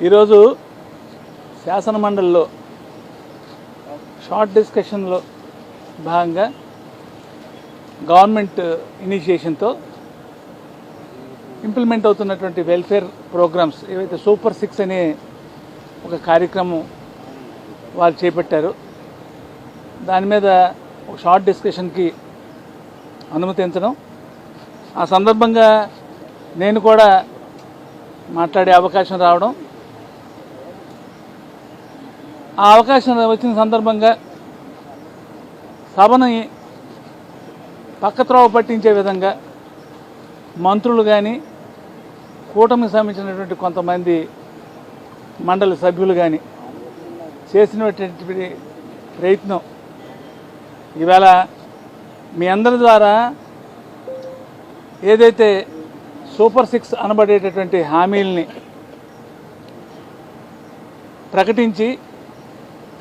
ఈరోజు శాసనమండలిలో షార్ట్ డిస్కషన్లో భాగంగా గవర్నమెంట్ ఇనిషియేషన్తో ఇంప్లిమెంట్ అవుతున్నటువంటి వెల్ఫేర్ ప్రోగ్రామ్స్ ఏవైతే సూపర్ 6 అనే ఒక కార్యక్రమం వాళ్ళు చేపట్టారు. దాని మీద ఒక షార్ట్ డిస్కషన్కి అనుమతించడం, ఆ సందర్భంగా నేను కూడా మాట్లాడే అవకాశం రావడం, ఆ అవకాశం వచ్చిన సందర్భంగా సభని పక్కత్రోవ పట్టించే విధంగా మంత్రులు కానీ కూటమికి సంబంధించినటువంటి కొంతమంది మండలి సభ్యులు కానీ చేసినటువంటి ప్రయత్నం ఇవాళ మీ అందరి ద్వారా ఏదైతే సూపర్ 6 అనబడేటటువంటి హామీల్ని ప్రకటించి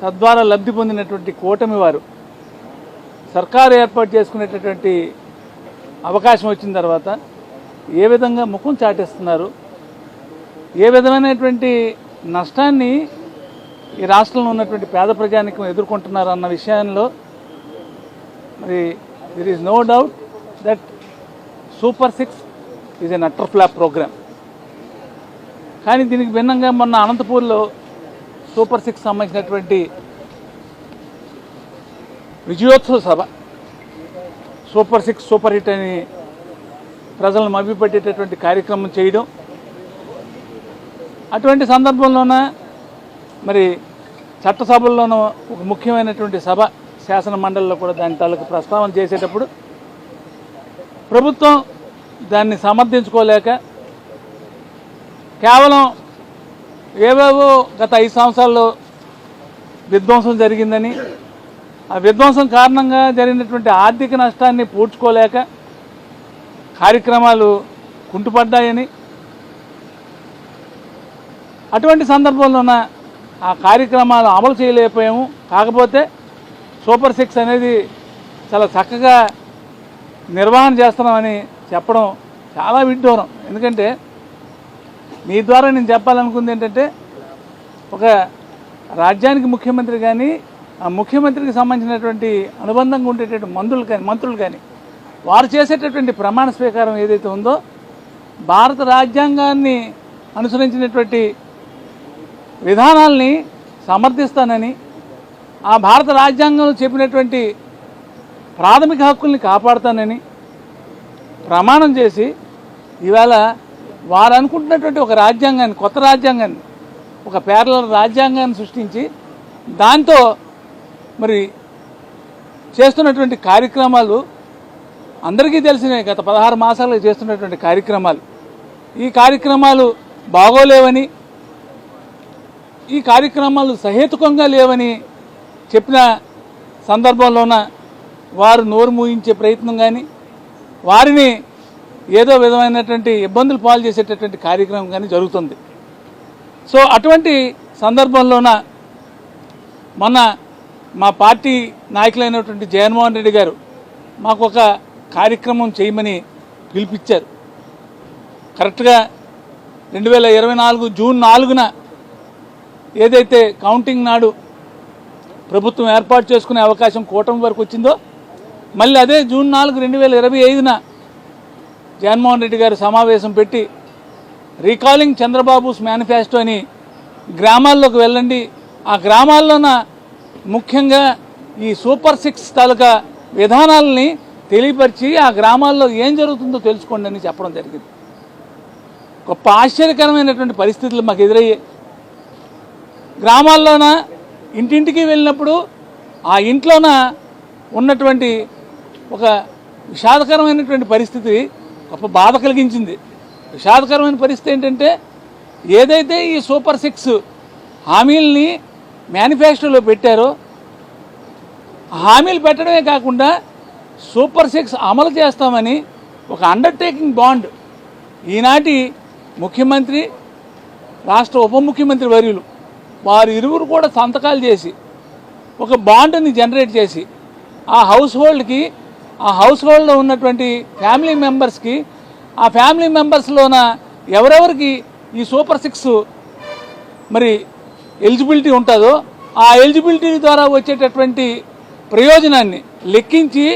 తద్వారా లబ్ధి పొందినటువంటి కూటమి వారు సర్కారు ఏర్పాటు చేసుకునేటటువంటి అవకాశం వచ్చిన తర్వాత ఏ విధంగా ముఖం చాటేస్తున్నారు, ఏ విధమైనటువంటి నష్టాన్ని ఈ రాష్ట్రంలో ఉన్నటువంటి పేద ప్రజానికం ఎదుర్కొంటున్నారు అన్న విషయంలో మరి there is no doubt that super 6 is an utter flop program. కానీ దీనికి భిన్నంగా మొన్న అనంతపూర్లో సూపర్ 6 సంబంధించినటువంటి విజయోత్సవ సభ, సూపర్ 6 సూపర్ హిట్ అని ప్రజలను మభ్యపెట్టేటటువంటి కార్యక్రమం చేయడం, అటువంటి సందర్భంలోన మరి చట్టసభల్లోనూ ఒక ముఖ్యమైనటువంటి సభ శాసన మండలిలో కూడా దాని తాలూకు ప్రస్తావన చేసేటప్పుడు ప్రభుత్వం దాన్ని సమర్థించుకోలేక కేవలం ఏవేవో గత 5 సంవత్సరాల్లో విధ్వంసం జరిగిందని, ఆ విధ్వంసం కారణంగా జరిగినటువంటి ఆర్థిక నష్టాన్ని పూడ్చుకోలేక కార్యక్రమాలు కుంటుపడ్డాయని, అటువంటి సందర్భంలోన ఆ కార్యక్రమాలు అమలు చేయలేకపోయాము. కాకపోతే సూపర్ 6 అనేది చాలా చక్కగా నిర్వహణ చేస్తున్నామని చెప్పడం చాలా విడ్డూరం. ఎందుకంటే మీ ద్వారా నేను చెప్పాలనుకుంది ఏంటంటే, ఒక రాజ్యానికి ముఖ్యమంత్రి కానీ ఆ ముఖ్యమంత్రికి సంబంధించినటువంటి అనుబంధంగా ఉండేటటువంటి మంత్రులు కానీ వారు చేసేటటువంటి ప్రమాణ స్వీకారం ఏదైతే ఉందో భారత రాజ్యాంగాన్ని అనుసరించినటువంటి విధానాల్ని సమర్థిస్తానని, ఆ భారత రాజ్యాంగంలో చెప్పినటువంటి ప్రాథమిక హక్కుల్ని కాపాడుతానని ప్రమాణం చేసి ఇవాళ వారు అనుకుంటున్నటువంటి ఒక రాజ్యాంగాన్ని, కొత్త రాజ్యాంగాన్ని, ఒక ప్యారలల్ రాజ్యాంగాన్ని సృష్టించి దాంతో మరి చేస్తున్నటువంటి కార్యక్రమాలు అందరికీ తెలిసినవి. గత 16 మాసాలుగా చేస్తున్నటువంటి కార్యక్రమాలు, ఈ కార్యక్రమాలు బాగోలేవని, ఈ కార్యక్రమాలు సహేతుకంగా లేవని చెప్పిన సందర్భంలోన వారు నోరు మూయించే ప్రయత్నం కానీ, వారిని ఏదో విధమైనటువంటి ఇబ్బందులు పాలు చేసేటటువంటి కార్యక్రమం కానీ జరుగుతుంది. సో అటువంటి సందర్భంలోన మొన్న మా పార్టీ నాయకులైనటువంటి జగన్మోహన్ రెడ్డి గారు మాకు ఒక కార్యక్రమం చేయమని పిలిపించారు. కరెక్ట్గా 2024 జూన్ 4న ఏదైతే కౌంటింగ్ నాడు ప్రభుత్వం ఏర్పాటు చేసుకునే అవకాశం కూటమి వరకు వచ్చిందో, మళ్ళీ అదే జూన్ 4, 2025న జగన్మోహన్ రెడ్డి గారు సమావేశం పెట్టి రీకాలింగ్ చంద్రబాబుస్ మేనిఫెస్టో అని గ్రామాల్లోకి వెళ్ళండి, ఆ గ్రామాల్లోన ముఖ్యంగా ఈ సూపర్ 6 తాలూకా విధానాలని తెలియపరిచి ఆ గ్రామాల్లో ఏం జరుగుతుందో తెలుసుకోండి అని చెప్పడం జరిగింది. గొప్ప ఆశ్చర్యకరమైనటువంటి పరిస్థితులు మాకు ఎదురయ్యాయి. గ్రామాల్లోన ఇంటింటికి వెళ్ళినప్పుడు ఆ ఇంట్లోన ఉన్నటువంటి ఒక విషాదకరమైనటువంటి పరిస్థితి గొప్ప బాధ కలిగించింది. విషాదకరమైన పరిస్థితి ఏంటంటే, ఏదైతే ఈ సూపర్ 6 హామీల్ని మేనిఫెస్టోలో పెట్టారో, హామీలు పెట్టడమే కాకుండా సూపర్ 6 అమలు చేస్తామని ఒక అండర్టేకింగ్ బాండ్ ఈనాటి ముఖ్యమంత్రి, రాష్ట్ర ఉప ముఖ్యమంత్రి వర్యులు వారు ఇరువురు కూడా సంతకాలు చేసి ఒక బాండ్ని జనరేట్ చేసి ఆ హౌస్ హోల్డ్లో ఉన్నటువంటి ఫ్యామిలీ మెంబర్స్కి, ఆ ఫ్యామిలీ మెంబర్స్లోన ఎవరెవరికి ఈ సూపర్ 6 మరి ఎలిజిబిలిటీ ఉంటుందో ఆ ఎలిజిబిలిటీ ద్వారా వచ్చేటటువంటి ప్రయోజనాన్ని లెక్కించి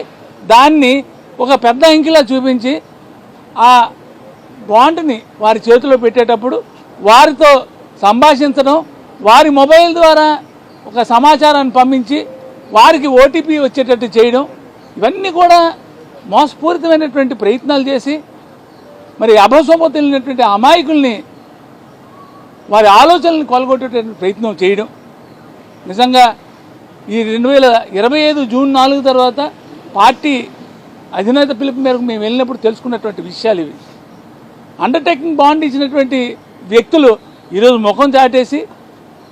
దాన్ని ఒక పెద్ద అంకిలా చూపించి ఆ బాండ్ని వారి చేతిలో పెట్టేటప్పుడు వారితో సంభాషించడం, వారి మొబైల్ ద్వారా ఒక సమాచారాన్ని పంపించి వారికి ఓటీపీ వచ్చేటట్టు చేయడం, ఇవన్నీ కూడా మోసపూరితమైనటువంటి ప్రయత్నాలు చేసి మరి అభసొమ్ము తెలియనటువంటి అమాయకుల్ని వారి ఆలోచనలను కొలగొట్టేటువంటి ప్రయత్నం చేయడం. నిజంగా ఈ 2025 జూన్ 4 తర్వాత పార్టీ అధినేత పిలుపు మేరకు మేము వెళ్ళినప్పుడు తెలుసుకున్నటువంటి విషయాలు ఇవి. అండర్టేకింగ్ బాండ్ ఇచ్చినటువంటి వ్యక్తులు ఈరోజు ముఖం చాటేసి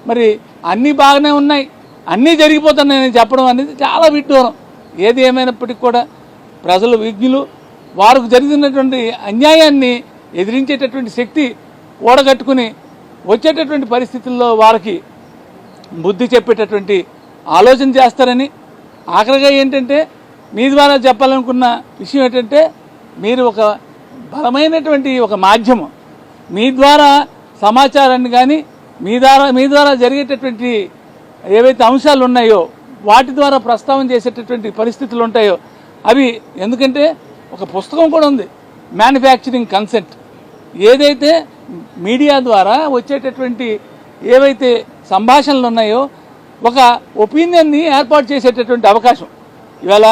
మరి అన్నీ బాగానే ఉన్నాయి, అన్నీ జరిగిపోతున్నాయని చెప్పడం అనేది చాలా విడ్డూరం. ఏది ఏమైనప్పటికీ కూడా ప్రజలు విజ్ఞులు, వారికి జరిగినటువంటి అన్యాయాన్ని ఎదిరించేటటువంటి శక్తి ఓడగట్టుకుని వచ్చేటటువంటి పరిస్థితుల్లో వారికి బుద్ధి చెప్పేటటువంటి ఆలోచన చేస్తారని, ఆఖరిగా ఏంటంటే మీ ద్వారా చెప్పాలనుకున్న విషయం ఏంటంటే మీరు ఒక బలమైనటువంటి ఒక మాధ్యమం, మీ ద్వారా సమాచారాన్ని కానీ మీ ద్వారా జరిగేటటువంటి ఏవైతే అంశాలు ఉన్నాయో వాటి ద్వారా ప్రస్తావన చేసేటటువంటి పరిస్థితులు ఉంటాయో అవి, ఎందుకంటే ఒక పుస్తకం కూడా ఉంది, మ్యానుఫ్యాక్చరింగ్ కన్సెంట్. ఏదైతే మీడియా ద్వారా వచ్చేటటువంటి ఏవైతే సంభాషణలు ఉన్నాయో ఒక ఒపీనియన్ని ఏర్పాటు చేసేటటువంటి అవకాశం ఇవాళ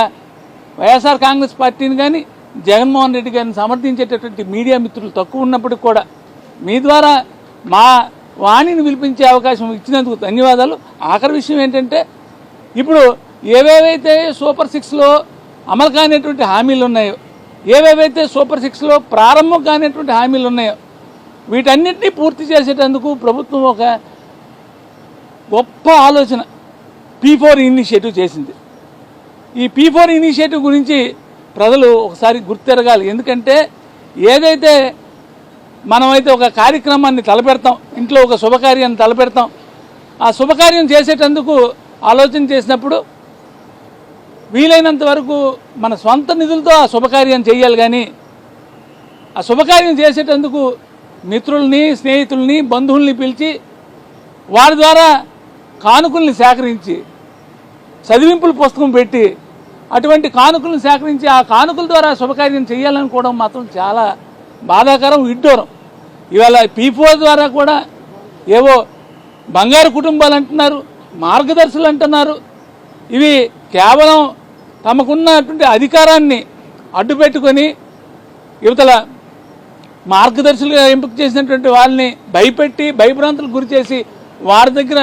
వైఎస్ఆర్ కాంగ్రెస్ పార్టీని కానీ జగన్మోహన్ రెడ్డి గారిని సమర్థించేటటువంటి మీడియా మిత్రులు తక్కువ ఉన్నప్పటికీ కూడా మీ ద్వారా మా వాణిని వినిపించే అవకాశం ఇచ్చినందుకు ధన్యవాదాలు. ఆఖరి విషయం ఏంటంటే ఇప్పుడు ఏవేవైతే సూపర్ 6లో అమలు కానిటువంటి హామీలు ఉన్నాయో, ఏవేవైతే సూపర్ 6లో ప్రారంభం కానిటువంటి హామీలు ఉన్నాయో వీటన్నిటినీ పూర్తి చేసేటందుకు ప్రభుత్వం ఒక గొప్ప ఆలోచన P4 ఇనిషియేటివ్ చేసింది. ఈ P4 ఇనిషియేటివ్ గురించి ప్రజలు ఒకసారి గుర్తెరగాలి. ఎందుకంటే ఏదైతే మనమైతే ఒక కార్యక్రమాన్ని తలపెడతాం, ఇంట్లో ఒక శుభకార్యాన్ని తలపెడతాం, ఆ శుభకార్యం చేసేటందుకు ఆలోచన చేసినప్పుడు వీలైనంత వరకు మన స్వంత నిధులతో ఆ శుభకార్యం చేయాలి. కానీ ఆ శుభకార్యం చేసేటందుకు మిత్రుల్ని, స్నేహితుల్ని, బంధువుల్ని పిలిచి వారి ద్వారా కానుకల్ని సేకరించి చదివింపుల పుస్తకం పెట్టి అటువంటి కానుకలను సేకరించి ఆ కానుకల ద్వారా శుభకార్యం చేయాలనుకోవడం మాత్రం చాలా బాధాకరం, విడ్డూరం. ఇవాళ P4 ద్వారా కూడా ఏవో బంగారు కుటుంబాలు అంటున్నారు, మార్గదర్శులు అంటున్నారు. ఇవి కేవలం తమకున్నటువంటి అధికారాన్ని అడ్డుపెట్టుకొని యువతల మార్గదర్శులుగా ఎంపిక చేసినటువంటి వాళ్ళని భయపెట్టి భయభ్రాంతులకు గురి చేసి వారి దగ్గర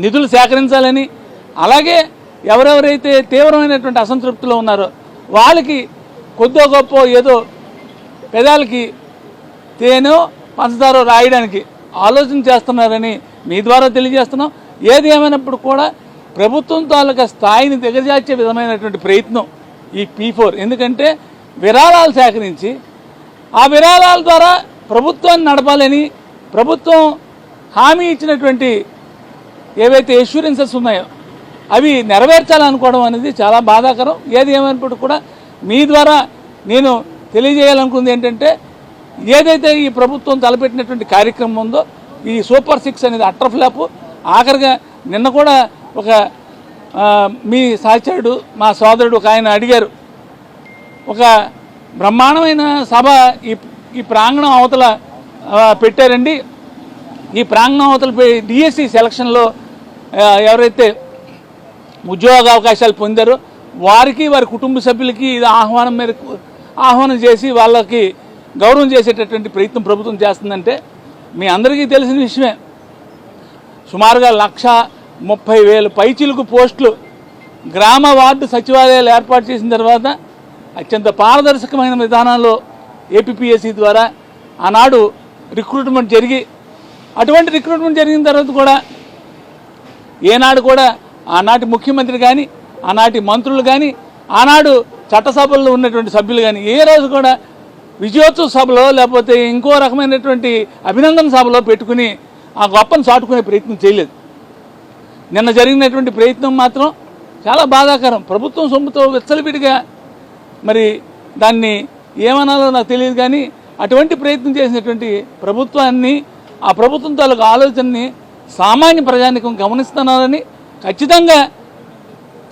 నిధులు సేకరించాలని, అలాగే ఎవరెవరైతే తీవ్రమైనటువంటి అసంతృప్తిలో ఉన్నారో వాళ్ళకి కొద్దో గొప్ప ఏదో పెదాలకి తేనో పంచదారో రాయడానికి ఆలోచన చేస్తున్నారని మీ ద్వారా తెలియజేస్తున్నాం. ఏది ఏమైనప్పుడు కూడా ప్రభుత్వం తాలూకా స్థాయిని దిగజార్చే విధమైనటువంటి ప్రయత్నం ఈ P4. ఎందుకంటే విరాళాలు సేకరించి ఆ విరాళాల ద్వారా ప్రభుత్వాన్ని నడపాలని ప్రభుత్వం హామీ ఇచ్చినటువంటి ఏవైతే ఇన్సూరెన్సెస్ ఉన్నాయో అవి నెరవేర్చాలనుకోవడం అనేది చాలా బాధాకరం. ఏది ఏమైనప్పుడు కూడా మీ ద్వారా నేను తెలియజేయాలనుకుంది ఏంటంటే ఏదైతే ఈ ప్రభుత్వం తలపెట్టినటువంటి కార్యక్రమం ఉందో ఈ సూపర్ 6 అనేది అట్టర్ ఫ్లాప్. ఆఖరిగా నిన్న కూడా ఒక మీ సహచరుడు మా సోదరుడు ఒక ఆయన అడిగారు, ఒక బ్రహ్మాండమైన సభ ఈ ప్రాంగణం అవతల పెట్టారండి, ఈ ప్రాంగణం అవతల డిఎస్సి సెలక్షన్లో ఎవరైతే ఉద్యోగ అవకాశాలు పొందారో వారికి వారి కుటుంబ సభ్యులకి ఇది ఆహ్వానం చేసి వాళ్ళకి గౌరవం చేసేటటువంటి ప్రయత్నం ప్రభుత్వం చేస్తుందంటే మీ అందరికీ తెలిసిన విషయమే. సుమారుగా 130,000 పైచిలుకు పోస్టులు గ్రామ వార్డు సచివాలయాలు ఏర్పాటు చేసిన తర్వాత అత్యంత పారదర్శకమైన విధానాల్లో ఏపీపీఎస్సీ ద్వారా ఆనాడు రిక్రూట్మెంట్ జరిగి అటువంటి రిక్రూట్మెంట్ జరిగిన తర్వాత కూడా ఏనాడు కూడా ఆనాటి ముఖ్యమంత్రి కానీ ఆనాటి మంత్రులు కానీ ఆనాడు చట్టసభల్లో ఉన్నటువంటి సభ్యులు కానీ ఏ రోజు కూడా విజయోత్సవ సభలో లేకపోతే ఇంకో రకమైనటువంటి అభినందన సభలో పెట్టుకుని ఆ గొప్పను చాటుకునే ప్రయత్నం చేయలేదు. నిన్న జరిగినటువంటి ప్రయత్నం మాత్రం చాలా బాధాకరం. ప్రభుత్వం సొమ్ముతో విచ్చలవిడిగా మరి దాన్ని ఏమనాలో నాకు తెలియదు కానీ అటువంటి ప్రయత్నం చేసినటువంటి ప్రభుత్వాన్ని ఆ ప్రభుత్వం తాలూకు ఆలోచనని సామాన్య ప్రజానికం గమనిస్తున్నారని, ఖచ్చితంగా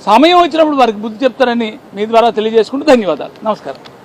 సమయం వచ్చినప్పుడు వారికి బుద్ధి చెప్తారని మీ ద్వారా తెలియజేసుకుంటూ ధన్యవాదాలు. నమస్కారం.